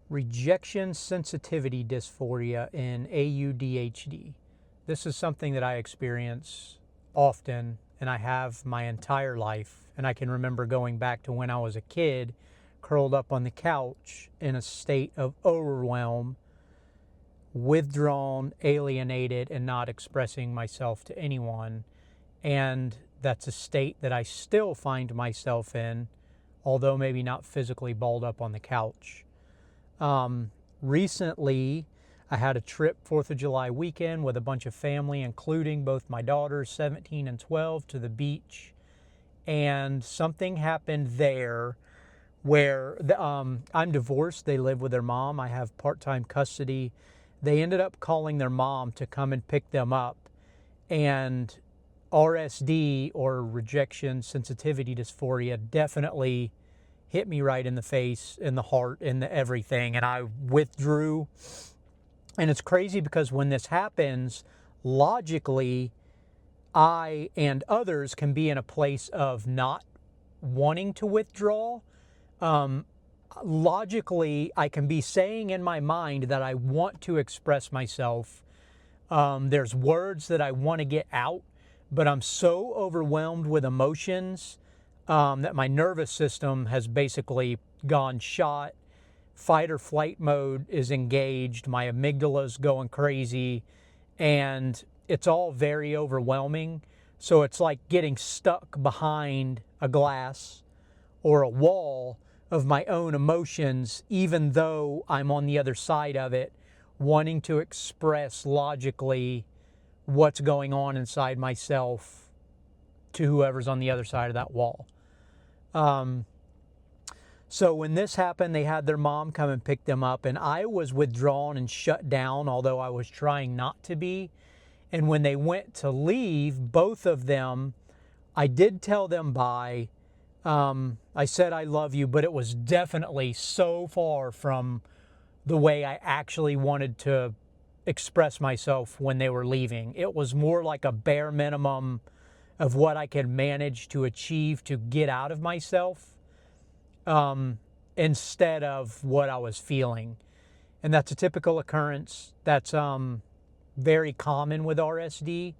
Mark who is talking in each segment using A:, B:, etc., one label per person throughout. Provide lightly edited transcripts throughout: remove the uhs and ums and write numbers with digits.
A: rejection sensitivity dysphoria in AuDHD. This is something that I experience often, and I have my entire life. And I can remember going back to when I was a kid, curled up on the couch in a state of overwhelm, withdrawn, alienated, and not expressing myself to anyone. And that's a state that I still find myself in, although maybe not physically balled up on the couch. Recently, I had a trip 4th of July weekend with a bunch of family, including both my daughters, 17 and 12, to the beach. And something happened there where I'm divorced. They live with their mom. I have part-time custody. They ended up calling their mom to come and pick them up. And RSD, or rejection sensitivity dysphoria, definitely hit me right in the face, in the heart, in the everything. And I withdrew. And it's crazy because when this happens, logically, I and others can be in a place of not wanting to withdraw. Logically, I can be saying in my mind that I want to express myself. There's words that I want to get out, but I'm so overwhelmed with emotions that my nervous system has basically gone shot. Fight or flight mode is engaged. My amygdala's going crazy, and it's all very overwhelming. So it's like getting stuck behind a glass or a wall of my own emotions, even though I'm on the other side of it, wanting to express logically what's going on inside myself to whoever's on the other side of that wall. So when this happened, they had their mom come and pick them up, and I was withdrawn and shut down, although I was trying not to be. And when they went to leave, both of them, I did tell them bye. I said, I love you, but it was definitely so far from the way I actually wanted to express myself when they were leaving. It was more like a bare minimum of what I could manage to achieve to get out of myself, instead of what I was feeling. And that's a typical occurrence. That's very common with RSD.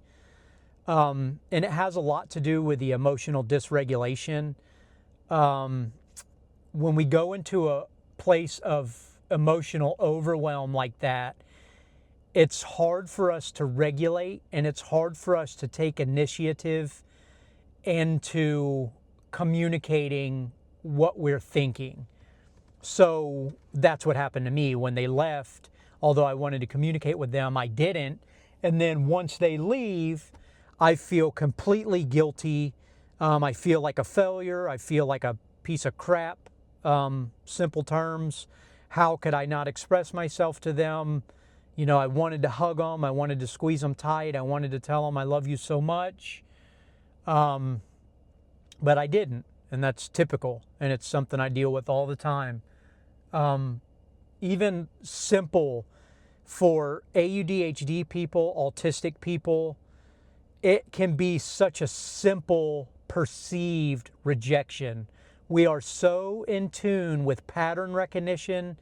A: And it has a lot to do with the emotional dysregulation. When we go into a place of emotional overwhelm like that, it's hard for us to regulate, and it's hard for us to take initiative into communicating what we're thinking. So that's what happened to me when they left. Although I wanted to communicate with them, I didn't. And then once they leave, I feel completely guilty. I feel like a failure. I feel like a piece of crap. Simple terms. How could I not express myself to them? You know, I wanted to hug them. I wanted to squeeze them tight. I wanted to tell them I love you so much. But I didn't. And that's typical. And it's something I deal with all the time. Even simple for AuDHD people, autistic people, it can be such a simple perceived rejection. We are so in tune with pattern recognition,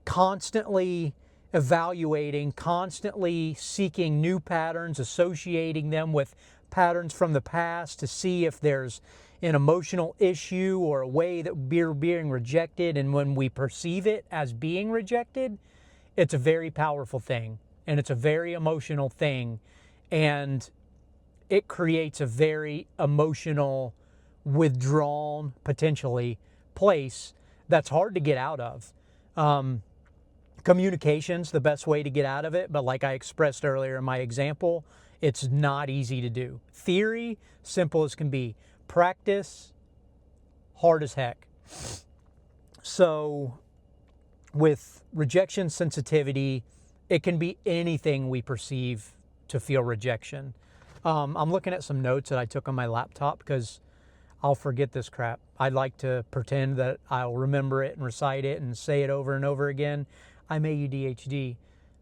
A: constantly evaluating, constantly seeking new patterns, associating them with patterns from the past to see if there's an emotional issue or a way that we're being rejected. And when we perceive it as being rejected, it's a very powerful thing, and it's a very emotional thing, and it creates a very emotional, withdrawn, potentially, place that's hard to get out of. Communication's the best way to get out of it, but like I expressed earlier in my example, it's not easy to do. Theory, simple as can be. Practice, hard as heck. So with rejection sensitivity, it can be anything we perceive to feel rejection. I'm looking at some notes that I took on my laptop because I'll forget this crap. I'd like to pretend that I'll remember it and recite it and say it over and over again. I'm AuDHD.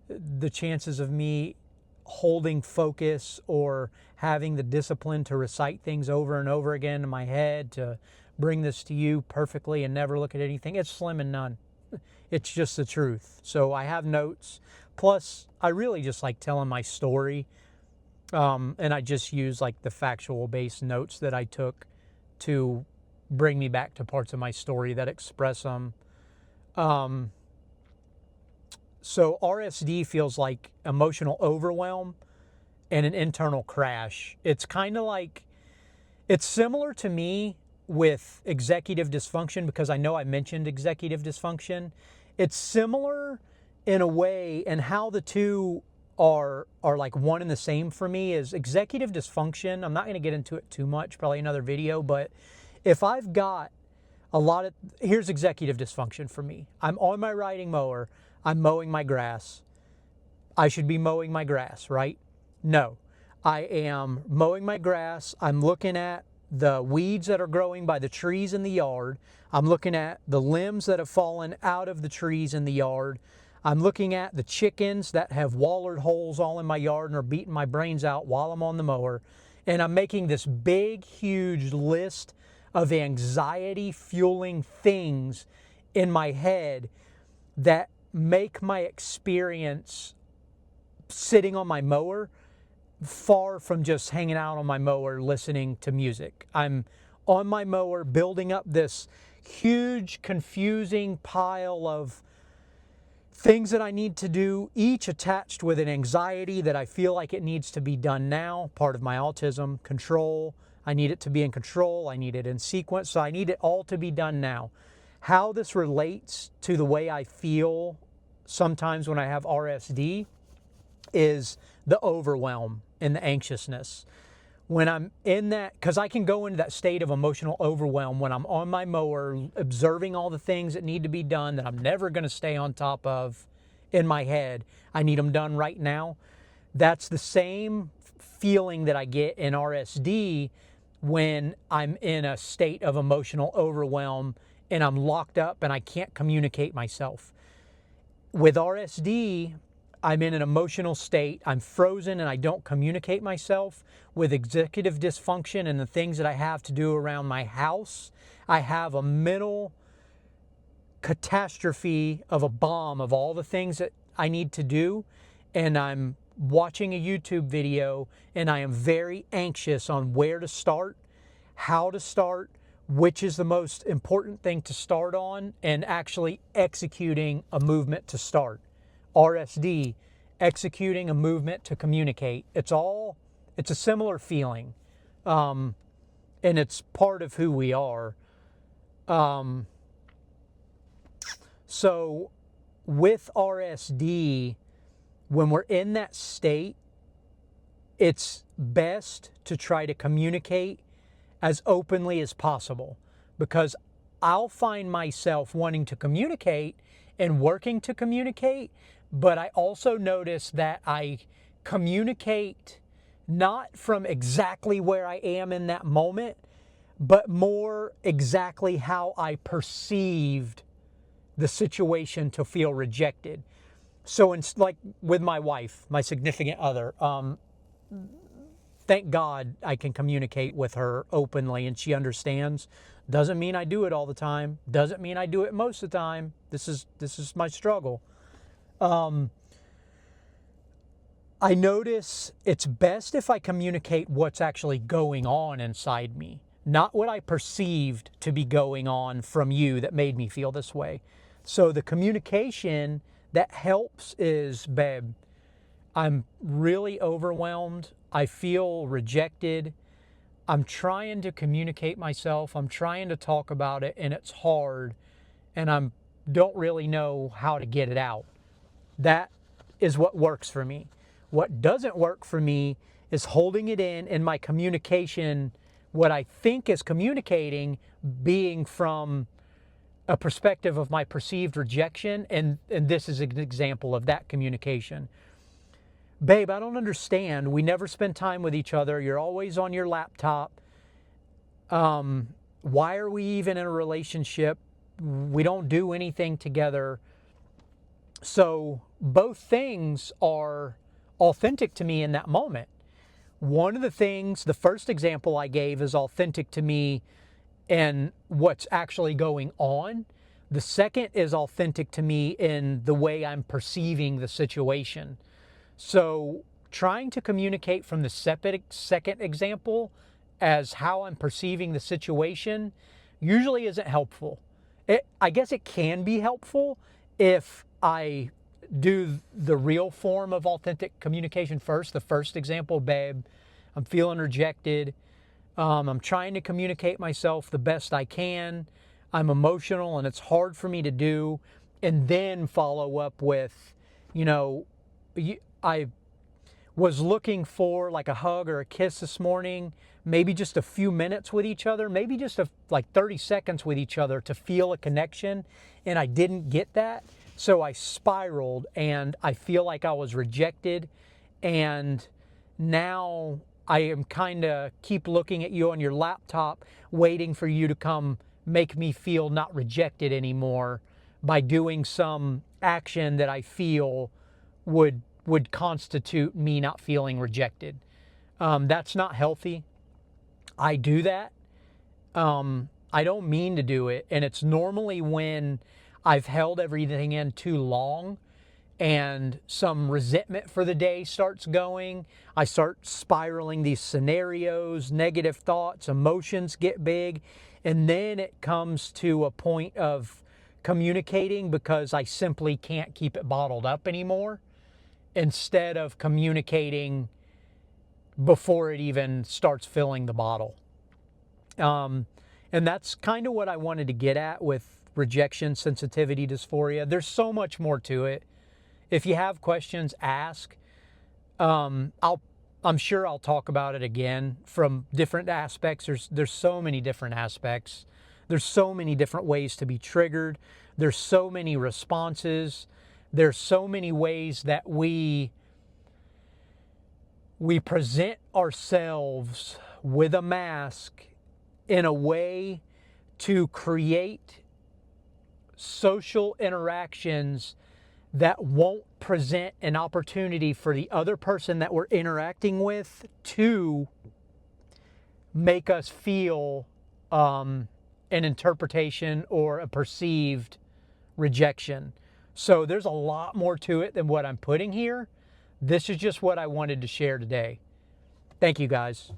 A: The chances of me holding focus or having the discipline to recite things over and over again in my head to bring this to you perfectly and never look at anything, it's slim and none. It's just the truth. So I have notes. Plus, I really just like telling my story. And I just use like the factual based notes that I took to bring me back to parts of my story that express them. So RSD feels like emotional overwhelm and an internal crash. It's kind of like, it's similar to me with executive dysfunction, because I know I mentioned executive dysfunction. It's similar in a way, and how the two are like one and the same for me is executive dysfunction. I'm not going to get into it too much, probably another video, but if I've got here's executive dysfunction for me. I'm on my riding mower, I'm mowing my grass. I should be mowing my grass, right? No, I am mowing my grass. I'm looking at the weeds that are growing by the trees in the yard. I'm looking at the limbs that have fallen out of the trees in the yard. I'm looking at the chickens that have wallered holes all in my yard and are beating my brains out while I'm on the mower. And I'm making this big, huge list of anxiety fueling things in my head that make my experience sitting on my mower far from just hanging out on my mower listening to music. I'm on my mower building up this huge, confusing pile of things that I need to do, each attached with an anxiety that I feel like it needs to be done now. Part of my autism, control. I need it to be in control. I need it in sequence. So I need it all to be done now. How this relates to the way I feel sometimes when I have RSD is the overwhelm and the anxiousness. When I'm in that, because I can go into that state of emotional overwhelm when I'm on my mower, observing all the things that need to be done that I'm never going to stay on top of in my head. I need them done right now. That's the same feeling that I get in RSD when I'm in a state of emotional overwhelm and I'm locked up and I can't communicate myself. With RSD, I'm in an emotional state, I'm frozen and I don't communicate myself. With executive dysfunction and the things that I have to do around my house, I have a mental catastrophe of a bomb of all the things that I need to do, and I'm watching a YouTube video and I am very anxious on where to start, how to start, which is the most important thing to start on, and actually executing a movement to start. RSD, executing a movement to communicate. It's a similar feeling, and it's part of who we are. So with RSD, when we're in that state, it's best to try to communicate as openly as possible, because I'll find myself wanting to communicate and working to communicate, but I also notice that I communicate not from exactly where I am in that moment, but more exactly how I perceived the situation to feel rejected. So it's like with my wife, my significant other, thank God I can communicate with her openly and she understands. Doesn't mean I do it all the time. Doesn't mean I do it most of the time. This is my struggle. I notice it's best if I communicate what's actually going on inside me, not what I perceived to be going on from you that made me feel this way. So the communication that helps is, babe, I'm really overwhelmed. I feel rejected. I'm trying to communicate myself. I'm trying to talk about it, and it's hard, and I don't really know how to get it out. That is what works for me. What doesn't work for me is holding it in my communication, what I think is communicating being from a perspective of my perceived rejection, and this is an example of that communication. Babe, I don't understand. We never spend time with each other. You're always on your laptop. Why are we even in a relationship? We don't do anything together. So both things are authentic to me in that moment. One of the things, the first example I gave is authentic to me and what's actually going on. The second is authentic to me in the way I'm perceiving the situation. So trying to communicate from the second example as how I'm perceiving the situation usually isn't helpful. I guess it can be helpful if I do the real form of authentic communication first. The first example, babe, I'm feeling rejected. I'm trying to communicate myself the best I can. I'm emotional and it's hard for me to do. And then follow up with, you know, I was looking for like a hug or a kiss this morning, maybe just a few minutes with each other, maybe just like 30 seconds with each other to feel a connection, and I didn't get that. So I spiraled and I feel like I was rejected, and now I am kind of keep looking at you on your laptop waiting for you to come make me feel not rejected anymore by doing some action that I feel would constitute me not feeling rejected. That's not healthy. I do that. I don't mean to do it. And it's normally when I've held everything in too long and some resentment for the day starts going. I start spiraling these scenarios, negative thoughts, emotions get big. And then it comes to a point of communicating because I simply can't keep it bottled up anymore, instead of communicating before it even starts filling the bottle. And that's kind of what I wanted to get at with rejection sensitivity dysphoria. There's so much more to it. If you have questions, ask. I'm sure I'll talk about it again from different aspects. There's so many different aspects. There's so many different ways to be triggered. There's so many responses. There's so many ways that we present ourselves with a mask in a way to create social interactions that won't present an opportunity for the other person that we're interacting with to make us feel an interpretation or a perceived rejection. So there's a lot more to it than what I'm putting here. This is just what I wanted to share today. Thank you, guys.